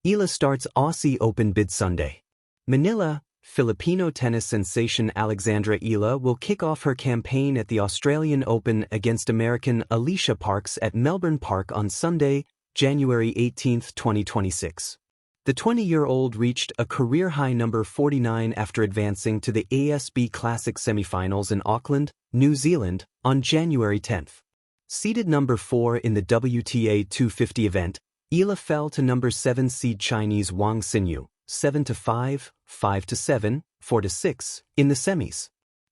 Eala starts Aussie Open bid Sunday. Manila, Filipino tennis sensation Alexandra Eala will kick off her campaign at the Australian Open against American Alicia Parks at Melbourne Park on Sunday, January 18, 2026. The 20-year-old reached a career-high number 49 after advancing to the ASB Classic semifinals in Auckland, New Zealand, on January 10. Seeded number 4 in the WTA 250 event, Eala fell to number 7 seed Chinese Wang Xinyu, 7-5, 5-7, 4-6, in the semis.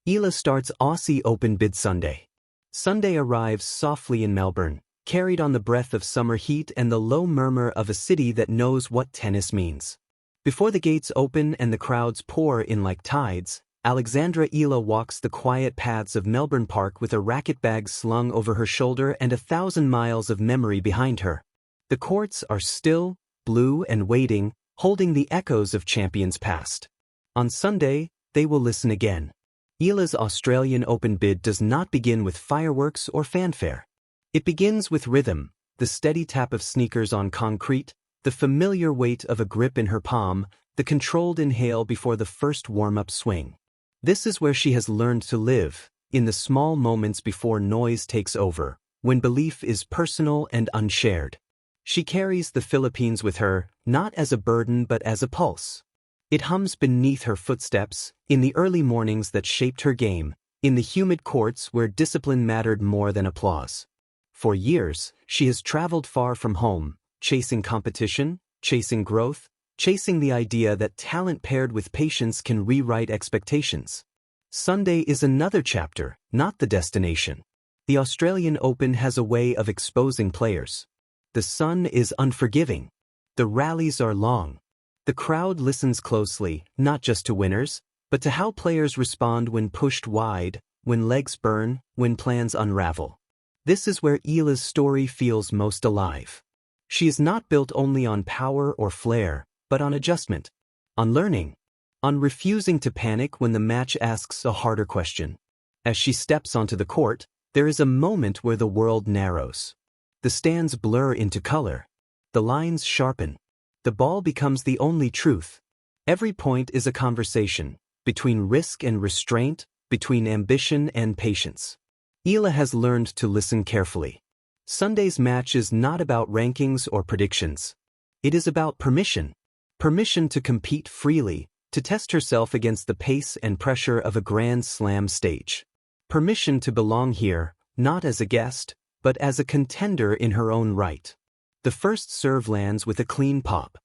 Eala starts Aussie Open bid Sunday. Sunday arrives softly in Melbourne, carried on the breath of summer heat and the low murmur of a city that knows what tennis means. Before the gates open and the crowds pour in like tides, Alexandra Eala walks the quiet paths of Melbourne Park with a racket bag slung over her shoulder and 1,000 miles of memory behind her. The courts are still, blue and waiting, holding the echoes of champions past. On Sunday, they will listen again. Eala's Australian Open bid does not begin with fireworks or fanfare. It begins with rhythm, the steady tap of sneakers on concrete, the familiar weight of a grip in her palm, the controlled inhale before the first warm-up swing. This is where she has learned to live, in the small moments before noise takes over, when belief is personal and unshared. She carries the Philippines with her, not as a burden but as a pulse. It hums beneath her footsteps, in the early mornings that shaped her game, in the humid courts where discipline mattered more than applause. For years, she has traveled far from home, chasing competition, chasing growth, chasing the idea that talent paired with patience can rewrite expectations. Sunday is another chapter, not the destination. The Australian Open has a way of exposing players. The sun is unforgiving. The rallies are long. The crowd listens closely, not just to winners, but to how players respond when pushed wide, when legs burn, when plans unravel. This is where Eala's story feels most alive. She is not built only on power or flair, but on adjustment, on learning, on refusing to panic when the match asks a harder question. As she steps onto the court, there is a moment where the world narrows. The stands blur into color. The lines sharpen. The ball becomes the only truth. Every point is a conversation, between risk and restraint, between ambition and patience. Eala has learned to listen carefully. Sunday's match is not about rankings or predictions. It is about permission. Permission to compete freely, to test herself against the pace and pressure of a Grand Slam stage. Permission to belong here, not as a guest, but as a contender in her own right. The first serve lands with a clean pop.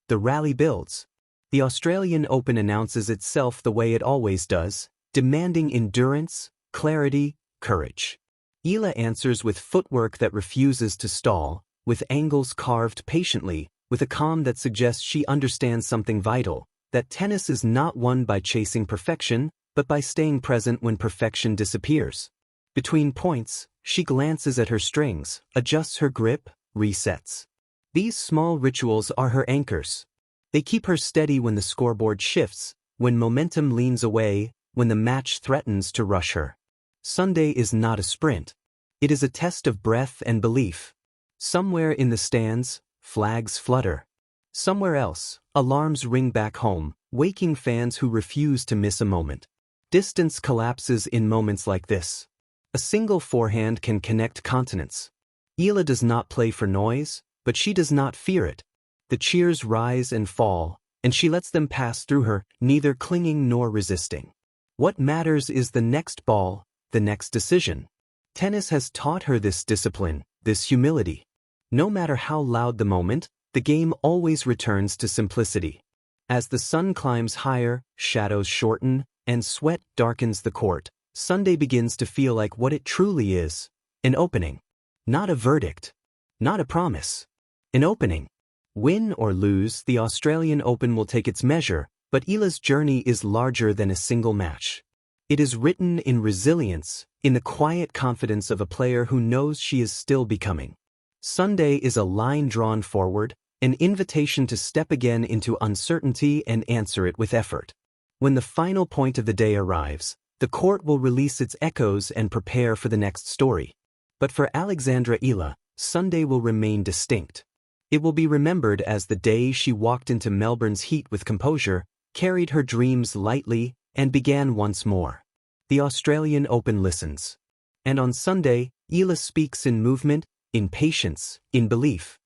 The rally builds. The Australian Open announces itself the way it always does, demanding endurance, clarity, courage. Eala answers with footwork that refuses to stall, with angles carved patiently, with a calm that suggests she understands something vital, that tennis is not won by chasing perfection, but by staying present when perfection disappears. Between points, she glances at her strings, adjusts her grip, resets. These small rituals are her anchors. They keep her steady when the scoreboard shifts, when momentum leans away, when the match threatens to rush her. Sunday is not a sprint. It is a test of breath and belief. Somewhere in the stands, flags flutter. Somewhere else, alarms ring back home, waking fans who refuse to miss a moment. Distance collapses in moments like this. A single forehand can connect continents. Eala does not play for noise, but she does not fear it. The cheers rise and fall, and she lets them pass through her, neither clinging nor resisting. What matters is the next ball, the next decision. Tennis has taught her this discipline, this humility. No matter how loud the moment, the game always returns to simplicity. As the sun climbs higher, shadows shorten, and sweat darkens the court, Sunday begins to feel like what it truly is, an opening. Not a verdict. Not a promise. An opening. Win or lose, the Australian Open will take its measure, but Eala's journey is larger than a single match. It is written in resilience, in the quiet confidence of a player who knows she is still becoming. Sunday is a line drawn forward, an invitation to step again into uncertainty and answer it with effort. When the final point of the day arrives, the court will release its echoes and prepare for the next story. But for Alexandra Eala, Sunday will remain distinct. It will be remembered as the day she walked into Melbourne's heat with composure, carried her dreams lightly, and began once more. The Australian Open listens. And on Sunday, Eala speaks in movement, in patience, in belief.